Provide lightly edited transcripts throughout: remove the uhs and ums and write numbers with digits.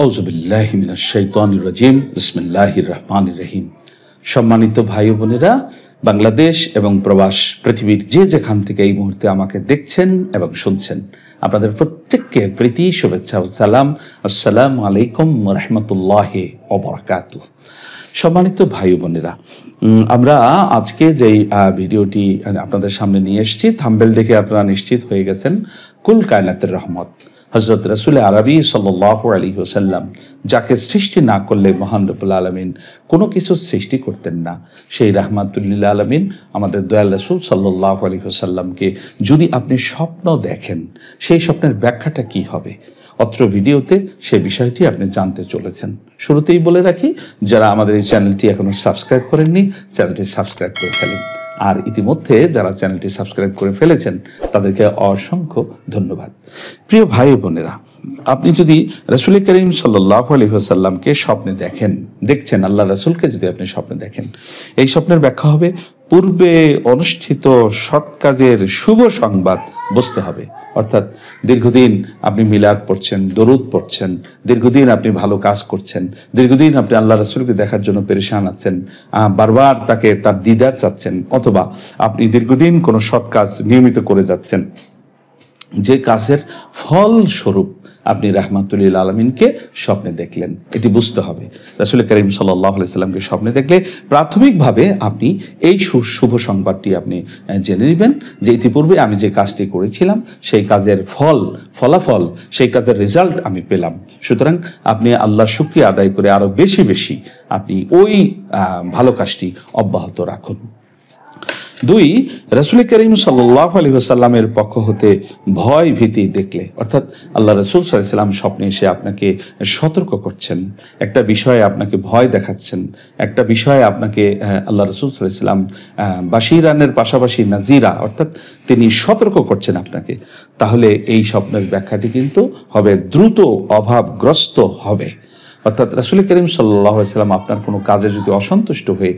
আউযু বিল্লাহি মিনাশ শাইতানির রাজিম। বিসমিল্লাহির রহমানির রহিম। সম্মানিত ভাই বোনেরা, বাংলাদেশ এবং প্রবাস পৃথিবীর যে যেখান থেকে এই মুহূর্তে আমাকে দেখছেন এবং শুনছেন, আপনাদের প্রত্যেককে প্রীতি, শুভেচ্ছা ও সালাম। আসসালামু আলাইকুম ওয়া রাহমাতুল্লাহি ওয়া বারাকাতুহু। সম্মানিত ভাই বোনেরা, আমরা আজকে যেই ভিডিওটি আপনাদের সামনে নিয়ে এসেছি, থাম্বনেল দেখে আপনারা নিশ্চিত হয়ে গেছেন, কুল কায়নাতের রহমত হযরত রাসূল আরবি সাল্লাল্লাহু আলাইহি ওয়াসাল্লাম, যাকে সৃষ্টি না করলে মহান রব্বুল আলামিন কোনো কিছু সৃষ্টি করতেন না, সেই রাহমাতুল লিল আলামিন আমাদের দয়াল রাসূল সাল্লাল্লাহু আলাইহি ওয়াসাল্লামকে যদি আপনি স্বপ্ন দেখেন, সেই স্বপ্নের ব্যাখ্যাটা কি হবে, অত্র ভিডিওতে সে বিষয়টি আপনি জানতে চলেছেন। শুরুতেই বলে রাখি, যারা আমাদের এই চ্যানেলটি এখনো সাবস্ক্রাইব করেননি, চ্যানেলটি সাবস্ক্রাইব করে ফেলেন। আর ইতিমধ্যে যারা চ্যানেলটি সাবস্ক্রাইব করে ফেলেছেন, তাদেরকে অসংখ্য ধন্যবাদ। প্রিয় ভাই বোনেরা, আপনি যদি রাসূল করিম সাল্লাল্লাহু আলাইহি ওয়াসাল্লামকে স্বপ্নে দেখছেন, আল্লাহ রাসূলকে যদি আপনি স্বপ্নে দেখেন, এই স্বপ্নের ব্যাখ্যা হবে পূর্বে অনুষ্ঠিত সৎ কাজের শুভ সংবাদ বুঝতে হবে। অর্থাৎ দীর্ঘদিন আপনি মিলাদ পড়ছেন, দরুদ পড়ছেন, দীর্ঘদিন আপনি ভালো কাজ করছেন, দীর্ঘদিন আপনি আল্লাহ রাসূলকে দেখার জন্য পেরেশান আছেন, বারবার তার দিদার চাচ্ছেন, অথবা আপনি দীর্ঘদিন কোনো সৎ কাজ নিয়মিত করে যাচ্ছেন, যে কাজের ফল স্বরূপ আপনি রাহমাতুল লিল আলামিনকে স্বপ্নে দেখলেন, এটি বুঝতে হবে। রাসূল করিম সাল্লাল্লাহু আলাইহি ওয়াসাল্লামকে স্বপ্নে দেখলে প্রাথমিকভাবে আপনি এই শুভ সংবাদটি আপনি জেনে নেবেন যে ইতিপূর্বে আমি যে কাজটি করেছিলাম, সেই কাজের ফলাফল, সেই কাজের রেজাল্ট আমি পেলাম। সুতরাং আপনি আল্লাহর শুকরিয়া আদায় করে আরো বেশি বেশি আপনি ওই ভালো কাজটি অব্যাহত রাখুন। 2, রাসূল করিম সাল্লাল্লাহু আলাইহি ওয়াসাল্লামের পক্ষ হতে ভয় ভীতি দেখলে, অর্থাৎ আল্লাহ রাসূল সাল্লাল্লাহু আলাইহি ওয়াসাল্লাম স্বপ্নে এসে আপনাকে সতর্ক করছেন, একটা বিষয়ে আপনাকে ভয় দেখাচ্ছেন, একটা বিষয়ে আপনাকে আল্লাহ রাসূল সাল্লাল্লাহু আলাইহি ওয়াসাল্লাম বাশিরানের পাশাপাশি নাজিরা, অর্থাৎ তিনি সতর্ক করছেন আপনাকে, তাহলে এই স্বপ্নের ব্যাখ্যাটি কিন্তু হবে দ্রুত অভাবগ্রস্ত হবে। অর্থাৎ রাসূল করিম সাল্লাল্লাহু আলাইহি ওয়াসাল্লাম আপনার কোনো কাজে যদি অসন্তুষ্ট হয়ে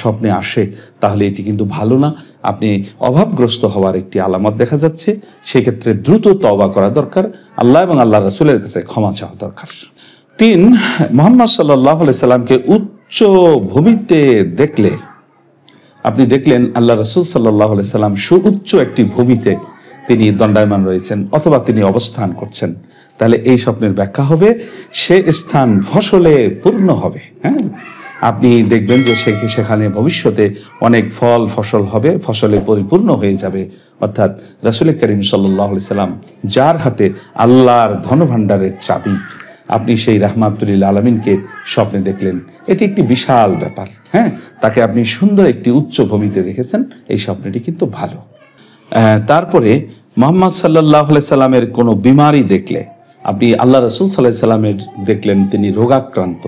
স্বপ্নে আসে, তাহলে এটি কিন্তু ভালো না, আপনি অভাবগ্রস্ত হওয়ার একটি আলামত দেখা যাচ্ছে। সেক্ষেত্রে দ্রুত তওবা করা দরকার, আল্লাহ এবং আল্লাহ রাসূলের কাছে ক্ষমা চাওয়া দরকার। 3, মুহাম্মদ সাল্লাল্লাহু আলাইহি সাল্লামকে উচ্চ ভূমিতে দেখলে, আপনি দেখলেন আল্লাহ রাসূল সাল্লাল্লাহু আলাইহি সাল্লাম সুউচ্চ একটি ভূমিতে তিনি দণ্ডায়মান রয়েছেন অথবা তিনি অবস্থান করছেন, তাহলে এই স্বপ্নের ব্যাখ্যা হবে সে স্থান ফসলে পূর্ণ হবে। হ্যাঁ, আপনি দেখবেন যে সেখানে ভবিষ্যতে অনেক ফসল হবে, ফসলে পরিপূর্ণ হয়ে যাবে। অর্থাৎ রাসূল করিম সাল্লাল্লাহু আলাইহি সাল্লাম যার হাতে আল্লাহর ধনভাণ্ডারের চাবি, আপনি সেই রাহমাতুল লিল আলামিনকে স্বপ্নে দেখলেন, এটি একটি বিশাল ব্যাপার। হ্যাঁ, তাকে আপনি সুন্দর একটি উচ্চ ভূমিতে দেখেছেন, এই স্বপ্নটি কিন্তু ভালো। তারপরে মুহাম্মদ সাল্লাল্লাহু আলাইহি সাল্লামের কোনো বিমারি দেখলে, আপনি আল্লাহ রাসূল সাল্লাল্লাহু আলাইহি সাল্লামের দেখলেন তিনি রোগাক্রান্ত,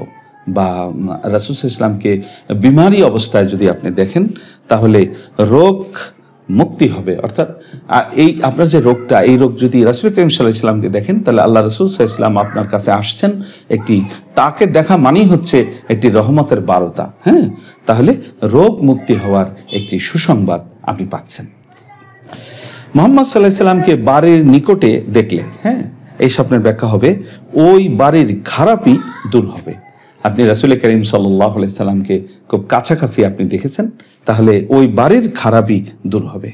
বা রাসূল সাল্লাল্লাহু আলাইহি সাল্লামকে বিমারি অবস্থায় যদি আপনি দেখেন, তাহলে রোগ মুক্তি হবে। অর্থাৎ এই আপনার যে রোগটা, এই রোগ যদি রাসূল করিম সাল্লাল্লাহু আলাইহি সাল্লামকে দেখেন, তাহলে আল্লাহ রাসূল সাল্লাল্লাহু আলাইহি সাল্লাম আপনার কাছে আসছেন, তাকে দেখা মানেই হচ্ছে একটি রহমতের বার্তা। হ্যাঁ, তাহলে রোগ মুক্তি হওয়ার একটি সুসংবাদ আপনি পাচ্ছেন। মুহাম্মদ সাল্লাল্লাহু আলাইহি সাল্লামকে বাড়ির নিকটে দেখলে, হ্যাঁ, এই স্বপ্নের ব্যাখ্যা হবে ওই বাড়ির খারাপই দূর হবে। আপনি রাসূল করিম সাল্লাল্লাহু আলাইহি সাল্লামকে খুব কাছাকাছি আপনি দেখেছেন, তাহলে ওই বাড়ির খারাপই দূর হবে।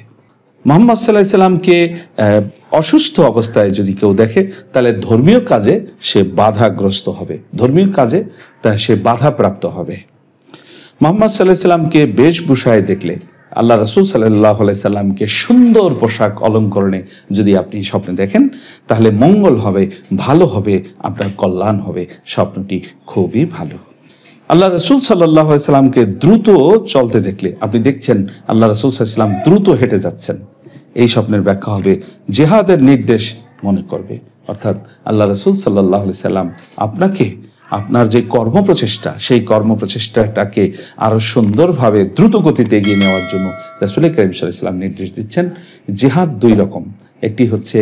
মুহাম্মদ সাল্লাল্লাহু আলাইহি সাল্লামকে অসুস্থ অবস্থায় যদি কেউ দেখে, তাহলে ধর্মীয় কাজে সে বাধাগ্রস্ত হবে, ধর্মীয় কাজে সে বাধাপ্রাপ্ত হবে। মুহাম্মদ সাল্লাল্লাহু আলাইহি সাল্লামকে বেশভূষায় দেখলে, আল্লাহ রাসূল সাল্লাল্লাহু আলাইহি সাল্লামকে সুন্দর পোশাক অলঙ্করণে যদি আপনি স্বপ্নে দেখেন, তাহলে মঙ্গল হবে, ভালো হবে, আপনার কল্যাণ হবে। স্বপ্নটি খুবই ভালো। আল্লাহ রাসূল সাল্লাল্লাহু আলাইহি সাল্লামকে দ্রুত চলতে দেখলে, আপনি দেখছেন আল্লাহ রাসূল সাল্লাল্লাহু আলাইহি সাল্লাম দ্রুত হেঁটে যাচ্ছেন, এই স্বপ্নের ব্যাখ্যা হবে জিহাদের নির্দেশ মনে করবে। অর্থাৎ আল্লাহ রাসূল সাল্লাল্লাহু আলাইহি সাল্লাম আপনাকে আপনার যে কর্মপ্রচেষ্টা, সেই কর্মপ্রচেষ্টাটাকে আরো সুন্দরভাবে দ্রুত গতিতে এগিয়ে নেওয়ার জন্য রাসূল করিম সাল্লাল্লাহু আলাইহি সাল্লাম নির্দেশ দিচ্ছেন। জিহাদ 2 রকম, একটি হচ্ছে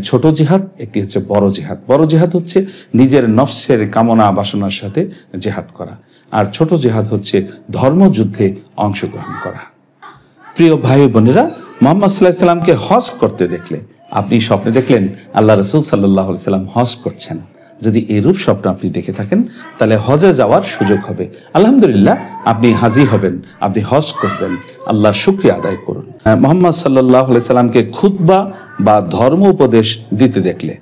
ছোট জিহাদ, একটি হচ্ছে বড় জিহাদ। বড় জিহাদ হচ্ছে নিজের নফসের কামনা বাসনার সাথে জিহাদ করা, আর ছোট জিহাদ হচ্ছে ধর্মযুদ্ধে অংশগ্রহণ করা। প্রিয় ভাই বোনেরা, মুহাম্মদ সাল্লাল্লাহু আলাইহি সাল্লামকে হজ করতে দেখলে, আপনি স্বপ্নে দেখলেন আল্লাহ রাসূল সাল্লাল্লাহু আলাইহি সাল্লাম হজ করছেন, যদি এরূপ স্বপ্ন আপনি দেখে থাকেন তাহলে হজে যাওয়ার সুযোগ হবে। আলহামদুলিল্লাহ, আপনি হাজি হবেন, আপনি হজ করবেন, আল্লাহর শুকরিয়া আদায় করুন। মুহাম্মদ সাল্লাল্লাহু আলাইহি সাল্লামকে খুতবা বা ধর্ম উপদেশ দিতে দেখলে,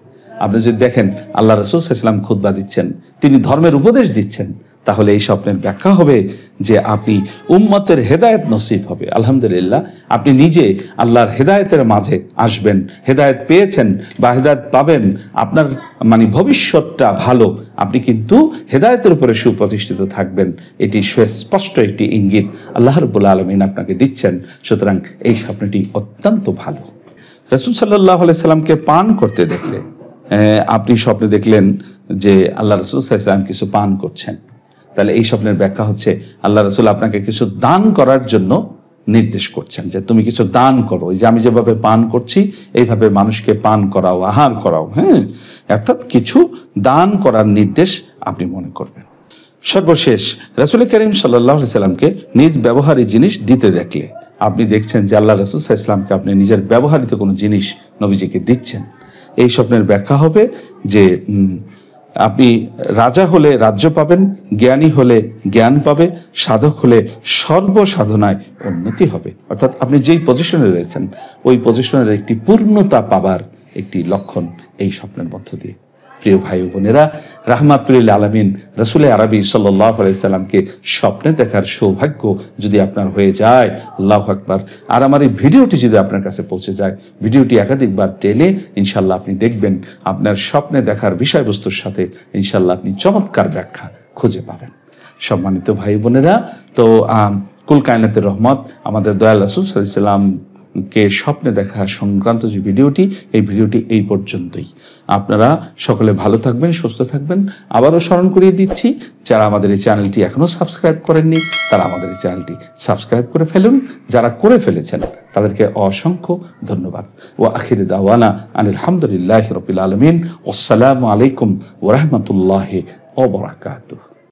আপনি যদি দেখেন আল্লাহ রাসূল সাল্লাল্লাহু আলাইহি সাল্লাম খুতবা দিচ্ছেন, তিনি ধর্মের উপদেশ দিচ্ছেন, তাহলে এই স্বপ্নের ব্যাখ্যা হবে যে আপনি উম্মতের হেদায়েত নসিব হবে। আলহামদুলিল্লাহ, আপনি নিজে আল্লাহর হেদায়েতের মাঝে আসবেন, হেদায়েত পেয়েছেন বা হেদায়েত পাবেন, আপনার মানে ভবিষ্যৎটা ভালো, আপনি কিন্তু হেদায়েতের উপরে সুপ্রতিষ্ঠিত থাকবেন। এটি সুস্পষ্ট একটি ইঙ্গিত আল্লাহ রাব্বুল আলামিন আপনাকে দিচ্ছেন। সুতরাং এই স্বপ্নটি অত্যন্ত ভালো। রাসূল সাল্লাল্লাহু আলাইহি সাল্লামকে পান করতে দেখলে, আপনি স্বপ্নে দেখলেন যে আল্লাহ রাসূল সাল্লাল্লাহু আলাইহি সাল্লাম কিছু পান করছেন, তাহলে এই স্বপ্নের ব্যাখ্যা হচ্ছে আল্লাহ রাসূল আপনাকে কিছু দান করার জন্য নির্দেশ করছেন, যে তুমি কিছু দান করো। এই যে আমি যেভাবে পান করছি এইভাবে মানুষকে পান করাও, আহার করাও, অর্থাৎ কিছু দান করার নির্দেশ আপনি মনে করবেন। সর্বশেষ, রাসূল করিম সাল্লাল্লাহু আলাইহি সাল্লামকে নিজ ব্যবহারী জিনিস দিতে দেখলে, আপনি দেখছেন যে আল্লাহ রাসূল সাল্লাল্লাহু আলাইহি সাল্লামকে আপনি নিজের ব্যবহৃত কোনো জিনিস নবীজিকে দিচ্ছেন। এই স্বপ্নের ব্যাখ্যা হবে যে আপনি রাজা হলে রাজ্য পাবেন, জ্ঞানী হলে জ্ঞান পাবে, সাধক হলে সর্বসাধনায় উন্নতি হবে। অর্থাৎ আপনি যেই পজিশনে রয়েছেন ওই পজিশনের একটি পূর্ণতা পাবার একটি লক্ষণ এই স্বপ্নের মধ্য দিয়ে। প্রিয় ভাই ও বোনেরা, রাহমাতুল লিল আলামিন রাসূল আরবি সাল্লাল্লাহু আলাইহি সাল্লামকে স্বপ্নে দেখার সৌভাগ্য যদি আপনার হয়ে যায়, আল্লাহু আকবার। আর আমার এই ভিডিওটি যদি আপনার কাছে পৌঁছে যায়, ভিডিওটি একাধিকবার টেলে ইনশাআল্লাহ আপনি দেখবেন আপনার স্বপ্নে দেখার বিষয়বস্তুর সাথে ইনশাআল্লাহ আপনি চমৎকার ব্যাখ্যা খুঁজে পাবেন। সম্মানিত ভাই বোনেরা, তো কুল কায়নাতের রহমত আমাদের দয়াল রাসূল সাল্লাল্লাহু আলাইহি ওয়াসাল্লাম কে স্বপ্নে দেখা সংক্রান্ত যে ভিডিওটি, এই ভিডিওটি এই পর্যন্তই। আপনারা সকলে ভালো থাকবেন, সুস্থ থাকবেন। আবারও স্মরণ করিয়ে দিচ্ছি, যারা আমাদের এই চ্যানেলটি এখনো সাবস্ক্রাইব করেননি তারা আমাদের এই চ্যানেলটি সাবস্ক্রাইব করে ফেলুন। যারা করে ফেলেছেন তাদেরকে অসংখ্য ধন্যবাদ। ওয়া আখিরু দাওয়ানা আনিল হামদুলিল্লাহি রাব্বিল আলামিন। আসসালামু আলাইকুম ওয়া রাহমাতুল্লাহি ওয়া বারাকাতুহু।